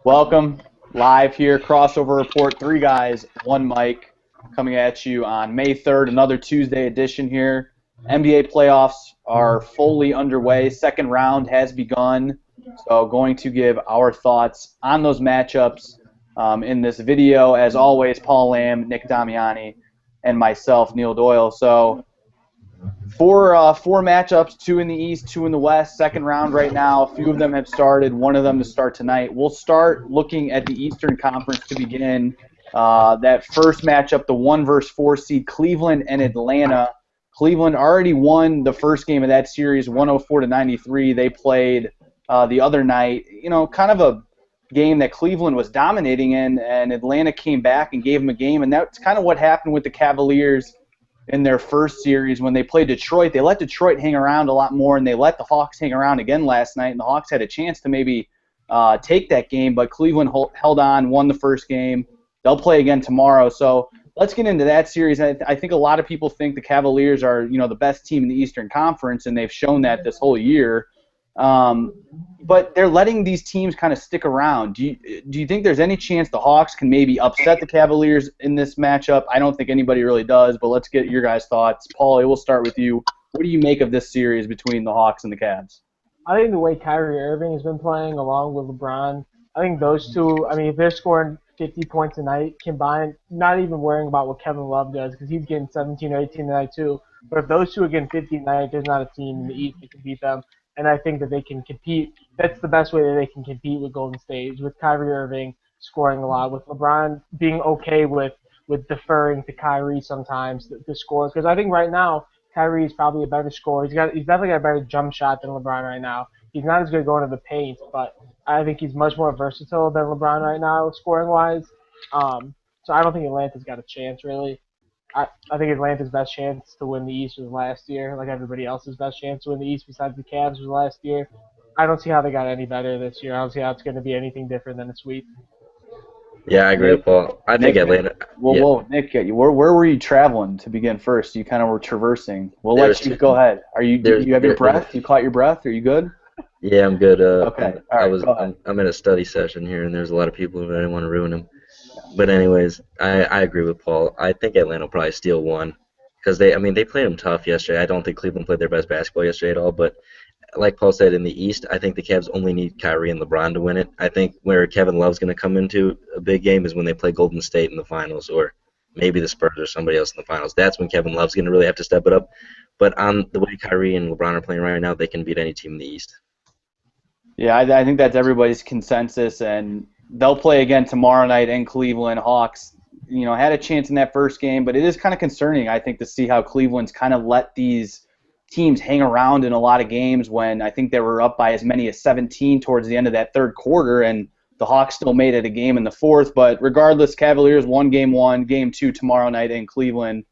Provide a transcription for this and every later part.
Welcome live here, Crossover Report. Three guys, one mic, coming at you on May 3rd, another Tuesday edition here. NBA playoffs are fully underway. Second round has begun. So, going to give our thoughts on those matchups in this video. As always, Paul Lamb, Nick Damiani, and myself, Neil Doyle. So, four matchups, two in the East, two in the West. Second round right now. A few of them have started. One of them to start tonight. We'll start looking at the Eastern Conference to begin. That first matchup, the 1 versus 4 seed Cleveland and Atlanta. Cleveland already won the first game of that series, 104-93. They played the other night. You know, kind of a game that Cleveland was dominating in, and Atlanta came back and gave them a game. And that's kind of what happened with the Cavaliers in their first series when they played Detroit. They let Detroit hang around a lot more, and they let the Hawks hang around again last night, and the Hawks had a chance to maybe take that game, but Cleveland held on, won the first game. They'll play again tomorrow. So let's get into that series. I think a lot of people think the Cavaliers are, the best team in the Eastern Conference, and they've shown that this whole year. But they're letting these teams kind of stick around. Do you think there's any chance the Hawks can maybe upset the Cavaliers in this matchup? I don't think anybody really does, but let's get your guys' thoughts. Paulie, we'll start with you. What do you make of this series between the Hawks and the Cavs? I think the way Kyrie Irving has been playing along with LeBron, I think those two, if they're scoring 50 points a night combined, not even worrying about what Kevin Love does because he's getting 17 or 18 a night too. But if those two are getting 50 a night, there's not a team in the East that can beat them. And I think that they can compete. That's the best way that they can compete with Golden State, with Kyrie Irving scoring a lot, with LeBron being okay with deferring to Kyrie sometimes to score. Because I think right now, Kyrie is probably a better scorer. He's definitely got a better jump shot than LeBron right now. He's not as good going to the paint, but I think he's much more versatile than LeBron right now, scoring-wise. So I don't think Atlanta's got a chance, really. I think Atlanta's best chance to win the East was last year, like everybody else's best chance to win the East besides the Cavs was last year. I don't see how they got any better this year. I don't see how it's going to be anything different than a sweep. Yeah, I agree Nick, with Paul. I think Nick, Atlanta. Yeah, whoa, Nick, where were you traveling to begin first? You kind of were traversing. We'll let there's you go ahead. Do there's you have your there, breath? You caught your breath? Are you good? yeah, I'm good. Okay. All right. Go ahead. I'm in a study session here, and there's a lot of people who I didn't want to ruin them. But anyways, I agree with Paul. I think Atlanta will probably steal one because they played them tough yesterday. I don't think Cleveland played their best basketball yesterday at all. But like Paul said, in the East, I think the Cavs only need Kyrie and LeBron to win it. I think where Kevin Love's going to come into a big game is when they play Golden State in the finals, or maybe the Spurs or somebody else in the finals. That's when Kevin Love's going to really have to step it up. But on the way Kyrie and LeBron are playing right now, they can beat any team in the East. Yeah, I think that's everybody's consensus, and they'll play again tomorrow night in Cleveland. Hawks, had a chance in that first game, but it is kind of concerning, I think, to see how Cleveland's kind of let these teams hang around in a lot of games when I think they were up by as many as 17 towards the end of that third quarter, and the Hawks still made it a game in the fourth. But regardless, Cavaliers won game one, game two tomorrow night in Cleveland.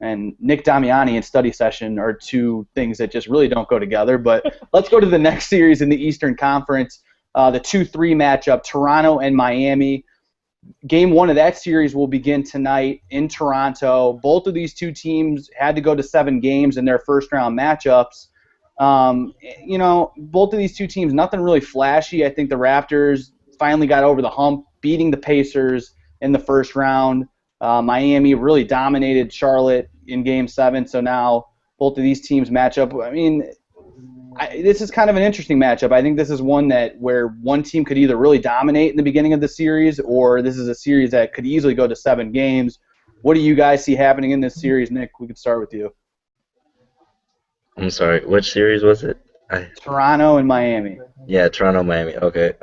And Nick Damiani and study session are two things that just really don't go together. But let's go to the next series in the Eastern Conference, the 2-3 matchup, Toronto and Miami. Game one of that series will begin tonight in Toronto. Both of these two teams had to go to 7 games in their first-round matchups. Both of these two teams, nothing really flashy. I think the Raptors finally got over the hump, beating the Pacers in the first round. Miami really dominated Charlotte in Game 7, so now both of these teams match up. This is kind of an interesting matchup. I think this is one where one team could either really dominate in the beginning of the series, or this is a series that could easily go to 7 games. What do you guys see happening in this series? Nick, we could start with you. I'm sorry, which series was it? Toronto and Miami. Yeah, Toronto, Miami. Okay.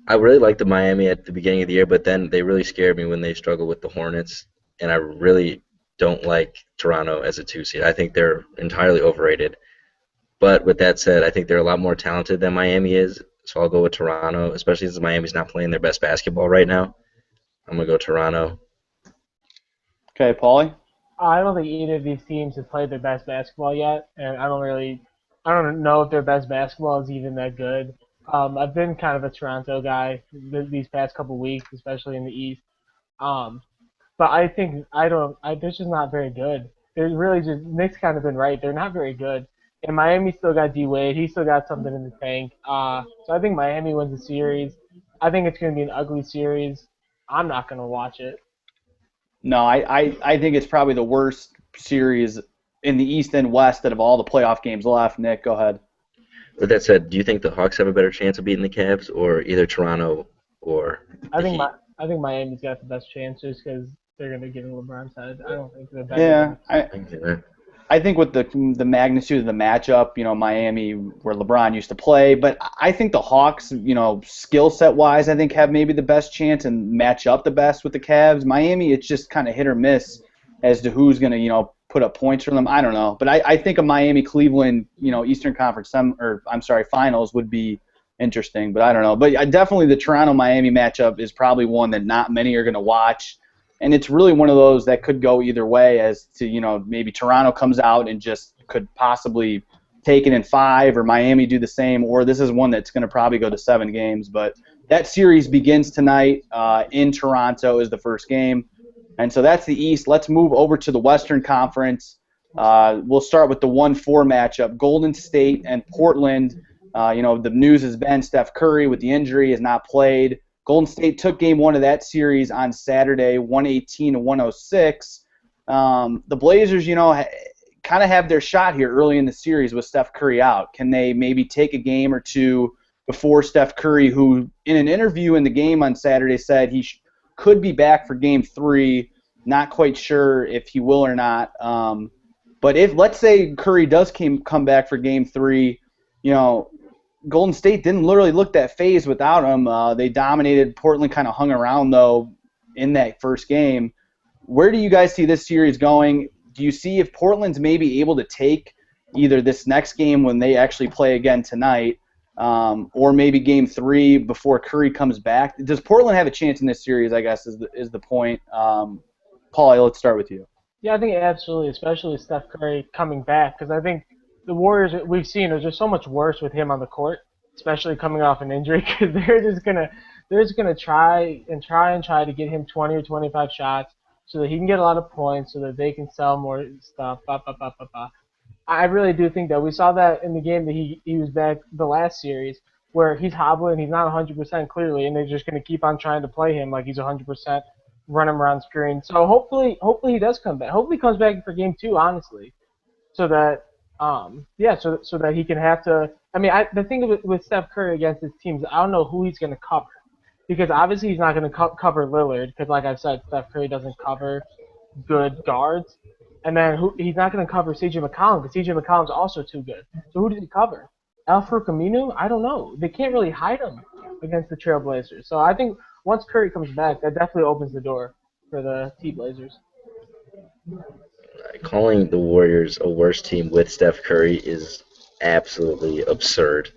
I really liked the Miami at the beginning of the year, but then they really scared me when they struggled with the Hornets, and I really don't like Toronto as a 2 seed. I think they're entirely overrated. But with that said, I think they're a lot more talented than Miami is, so I'll go with Toronto, especially since Miami's not playing their best basketball right now. I'm going to go Toronto. Okay, Paulie? I don't think either of these teams have played their best basketball yet, and I don't know if their best basketball is even that good. I've been kind of a Toronto guy these past couple weeks, especially in the East. But I think they're just not very good. They're really just Nick's kind of been right. They're not very good. And Miami still got D Wade. He still got something in the tank. So I think Miami wins the series. I think it's going to be an ugly series. I'm not going to watch it. No, I think it's probably the worst series in the East and West out of all the playoff games left. Nick, go ahead. With that said, do you think the Hawks have a better chance of beating the Cavs, or either Toronto or I the think Heat? I think Miami's got the best chance just because they're going to get in LeBron's head. I don't think they're better. Yeah, I can see that. I think with the magnitude of the matchup, Miami, where LeBron used to play, but I think the Hawks, skill set wise, I think have maybe the best chance and match up the best with the Cavs. Miami, it's just kind of hit or miss as to who's going to, put up points for them. I don't know, but I think a Miami Cleveland, Eastern Conference finals would be interesting, but I don't know. But definitely the Toronto Miami matchup is probably one that not many are going to watch. And it's really one of those that could go either way as to, maybe Toronto comes out and just could possibly take it in 5 or Miami do the same, or this is one that's going to probably go to 7 games. But that series begins tonight in Toronto is the first game. And so that's the East. Let's move over to the Western Conference. We'll start with the 1-4 matchup, Golden State and Portland. The news has been Steph Curry with the injury has not played. Golden State took game 1 of that series on Saturday, 118-106. The Blazers, kind of have their shot here early in the series with Steph Curry out. Can they maybe take a game or two before Steph Curry, who in an interview in the game on Saturday said he could be back for game 3, not quite sure if he will or not. But if, let's say, Curry does come back for game 3, Golden State didn't literally look that phased without him. They dominated. Portland kind of hung around, though, in that first game. Where do you guys see this series going? Do you see if Portland's maybe able to take either this next game when they actually play again tonight, or maybe game 3 before Curry comes back? Does Portland have a chance in this series, I guess, is the point. Paul, let's start with you. Yeah, I think absolutely, especially with Steph Curry coming back, because I think the Warriors we've seen are just so much worse with him on the court, especially coming off an injury, because they're just gonna try to get him 20 or 25 shots so that he can get a lot of points, so that they can sell more stuff. I really do think that we saw that in the game that he was back the last series, where he's hobbling, he's not 100% clearly, and they're just gonna keep on trying to play him like he's 100%, run him around screen. So hopefully he does come back. Hopefully he comes back for game 2, honestly, so that. So that he can have to. I mean, the thing with Steph Curry against his teams, I don't know who he's going to cover, because obviously he's not going to cover Lillard, because like I've said, Steph Curry doesn't cover good guards, and then he's not going to cover C.J. McCollum, because C.J. McCollum's also too good. So who does he cover? Al-Farouq Aminu? I don't know. They can't really hide him against the Trailblazers. So I think once Curry comes back, that definitely opens the door for the T-Blazers. Calling the Warriors a worse team with Steph Curry is absolutely absurd.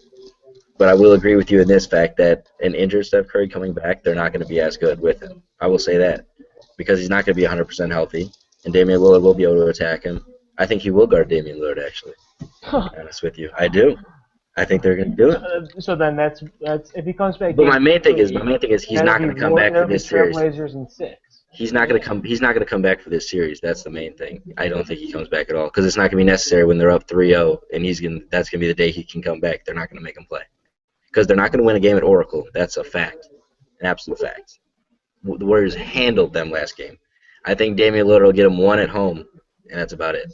But I will agree with you in this fact that an injured Steph Curry coming back, they're not going to be as good with him. I will say that. Because he's not going to be 100% healthy, and Damian Lillard will be able to attack him. I think he will guard Damian Lillard, actually. To be honest with you. I do. I think they're going to do it. So then that's if he comes back. But my main thing is he's not going to come back for this series. Trailblazers in 6. He's not going to come back for this series. That's the main thing. I don't think he comes back at all because it's not going to be necessary when they're up 3-0 and that's going to be the day he can come back. They're not going to make him play because they're not going to win a game at Oracle. That's a fact, an absolute fact. The Warriors handled them last game. I think Damian Lillard will get him 1 at home, and that's about it.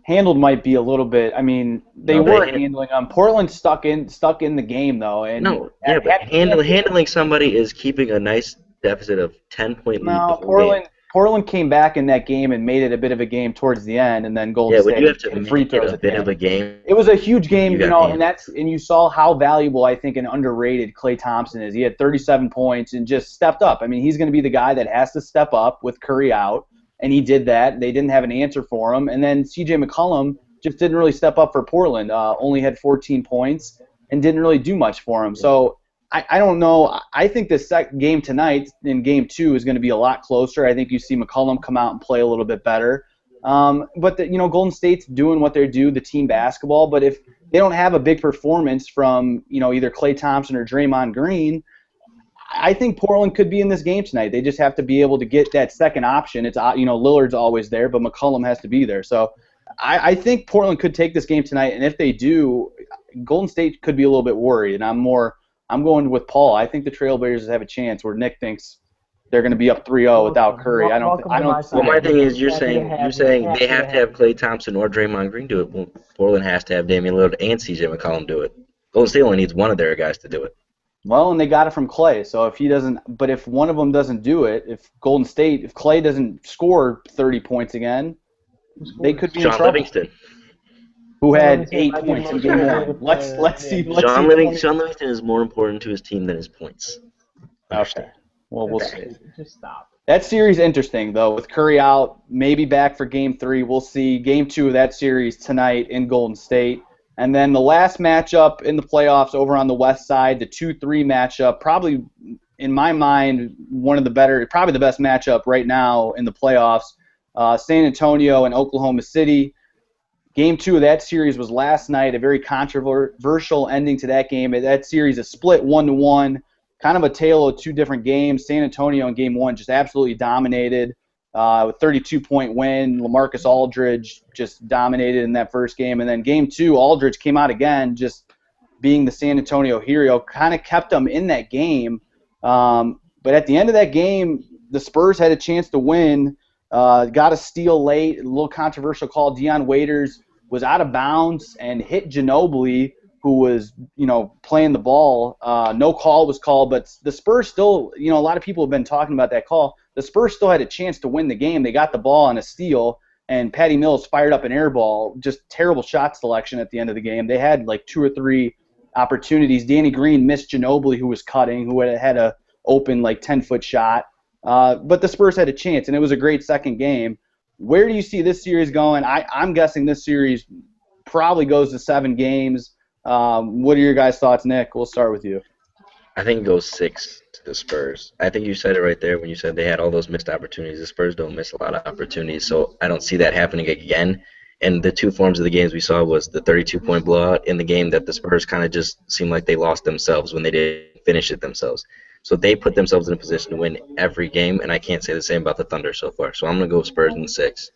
Handled might be a little bit. I mean, they were handling them. Portland stuck in the game though. And but handling somebody is keeping a nice deficit of 10-point lead. No, Portland came back in that game and made it a bit of a game towards the end, and then Golden State you have to free throws a bit of a game. It was a huge game, and you saw how valuable I think and underrated Klay Thompson is. He had 37 points and just stepped up. I mean, he's going to be the guy that has to step up with Curry out, and he did that. They didn't have an answer for him, and then C.J. McCollum just didn't really step up for Portland. Only had 14 points and didn't really do much for him. So. I don't know. I think this game tonight in Game 2 is going to be a lot closer. I think you see McCollum come out and play a little bit better. But Golden State's doing what they do, the team basketball. But if they don't have a big performance from either Klay Thompson or Draymond Green, I think Portland could be in this game tonight. They just have to be able to get that second option. It's Lillard's always there, but McCollum has to be there. So I think Portland could take this game tonight, and if they do, Golden State could be a little bit worried. And I'm going with Paul. I think the Trailblazers have a chance where Nick thinks they're going to be up 3-0 without Curry. I don't. Well, my thing is, you're saying they have to have Klay Thompson or Draymond Green do it. Well, Portland has to have Damian Lillard and C.J. McCollum do it. Golden State only needs one of their guys to do it. Well, and they got it from Klay. So if he doesn't, but if one of them doesn't do it, if Klay doesn't score 30 points again, they could be in trouble. Sean Livingston, who had 8 points in game one. Let's see. Sean Livingston is more important to his team than his points. Okay. Well, we'll see. Just stop. That series interesting though, with Curry out, maybe back for Game 3. We'll see Game 2 of that series tonight in Golden State, and then the last matchup in the playoffs over on the West side, the 2-3 matchup. Probably, in my mind, one of the better, probably the best matchup right now in the playoffs. San Antonio and Oklahoma City. Game 2 of that series was last night. A very controversial ending to that game. That series is split 1-1. Kind of a tale of two different games. San Antonio in Game 1 just absolutely dominated with 32-point win. LaMarcus Aldridge just dominated in that first game. And then Game 2, Aldridge came out again, just being the San Antonio hero. Kind of kept them in that game. But at the end of that game, the Spurs had a chance to win. Got a steal late. A little controversial call. Dion Waiters was out of bounds and hit Ginobili, who was, playing the ball. No call was called, but the Spurs still, a lot of people have been talking about that call. The Spurs still had a chance to win the game. They got the ball on a steal, and Patty Mills fired up an air ball. Just terrible shot selection at the end of the game. They had like 2 or 3 opportunities. Danny Green missed Ginobili, who was cutting, who had a open like 10-foot shot. But the Spurs had a chance, and it was a great second game. Where do you see this series going? I'm guessing this series probably goes to 7 games. What are your guys' thoughts, Nick? We'll start with you. I think it goes 6 to the Spurs. I think you said it right there when you said they had all those missed opportunities. The Spurs don't miss a lot of opportunities, so I don't see that happening again. And the 2 forms of the games we saw was the 32-point blowout in the game that the Spurs kind of just seemed like they lost themselves when they didn't finish it themselves. So they put themselves in a position to win every game, and I can't say the same about the Thunder so far. So I'm going to go Spurs in 6.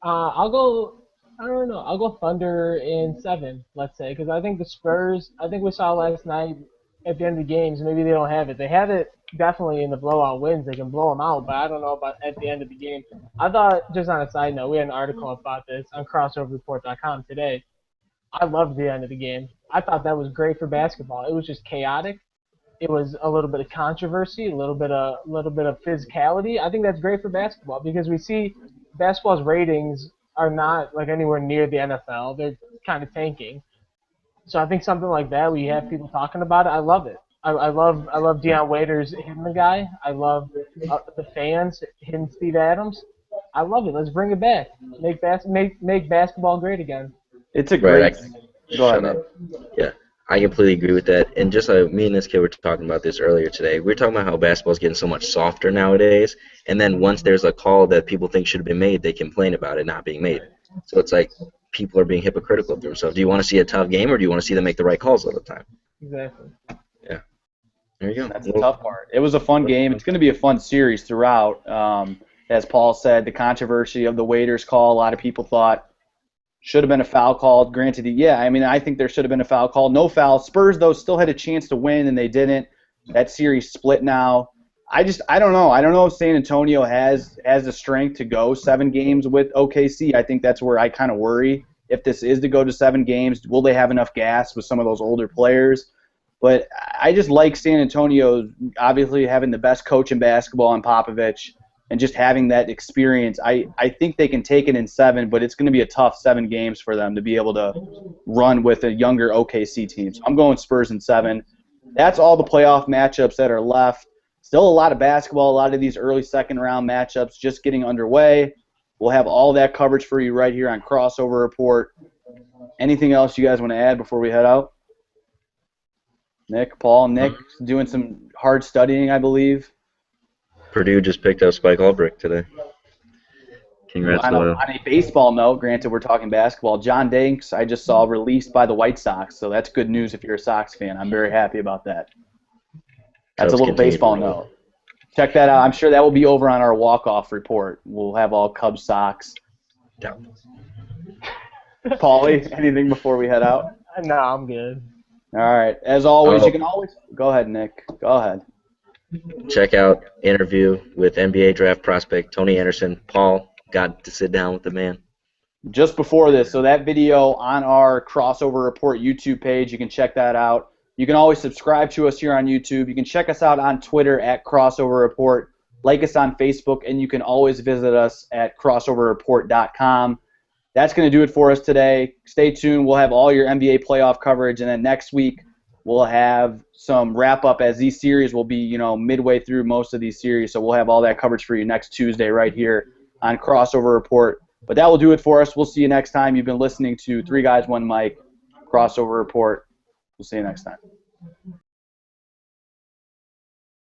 I'll go Thunder in 7, let's say, because I think the Spurs, we saw last night at the end of the games, maybe they don't have it. They have it definitely in the blowout wins. They can blow them out, but I don't know about at the end of the game. I thought, just on a side note, we had an article about this on crossoverreport.com today. I loved the end of the game. I thought that was great for basketball. It was just chaotic. It was a little bit of controversy, a little bit of physicality. I think that's great for basketball because we see basketball's ratings are not like anywhere near the NFL. They're kind of tanking. So I think something like that, where you have people talking about it, I love it. I love Dion Waiters hitting the guy. I love the fans hitting Steve Adams. I love it. Let's bring it back. Make basketball great again. It's a great. Go ahead, man. Yeah, I completely agree with that. And just like me and this kid were talking about this earlier today, we were talking about how basketball's getting so much softer nowadays. And then once there's a call that people think should have been made, they complain about it not being made. So it's like people are being hypocritical of themselves. Do you want to see a tough game, or do you want to see them make the right calls all the time? Exactly. Yeah. There you go. That's the tough part. It was a fun game. It's going to be a fun series throughout. As Paul said, the controversy of the Waiters call, a lot of people thought should have been a foul called. Granted, I think there should have been a foul called. No foul. Spurs, though, still had a chance to win, and they didn't. That series split now. I don't know. I don't know if San Antonio has the strength to go 7 games with OKC. I think that's where I kind of worry. If this is to go to 7 games, will they have enough gas with some of those older players? But I just like San Antonio obviously having the best coach in basketball in Popovich and just having that experience. I think they can take it in 7, but it's going to be a tough 7 games for them to be able to run with a younger OKC team. So I'm going Spurs in 7. That's all the playoff matchups that are left. Still a lot of basketball, a lot of these early second-round matchups just getting underway. We'll have all that coverage for you right here on Crossover Report. Anything else you guys want to add before we head out? Nick doing some hard studying, I believe. Purdue just picked up Spike Albrecht today. Congrats, on a baseball note, granted we're talking basketball, John Danks I just saw released by the White Sox, so that's good news if you're a Sox fan. I'm very happy about that. That's a little baseball note. check that out. I'm sure that will be over on our walk-off report. We'll have all Cubs socks. Down. Paulie, anything before we head out? No, I'm good. All right. As always, Oh. you can always go ahead, Nick. Go ahead. Check out interview with NBA draft prospect Tony Anderson. Paul got to sit down with the man. Just before this, so that video on our Crossover Report YouTube page, you can check that out. You can always subscribe to us here on YouTube. You can check us out on Twitter at Crossover Report, like us on Facebook, and you can always visit us at crossoverreport.com. That's going to do it for us today. Stay tuned. We'll have all your NBA playoff coverage, and then next week we'll have some wrap-up as these series will be, midway through most of these series. So we'll have all that coverage for you next Tuesday right here on Crossover Report. But that will do it for us. We'll see you next time. You've been listening to Three Guys, One Mic, Crossover Report. We'll see you next time.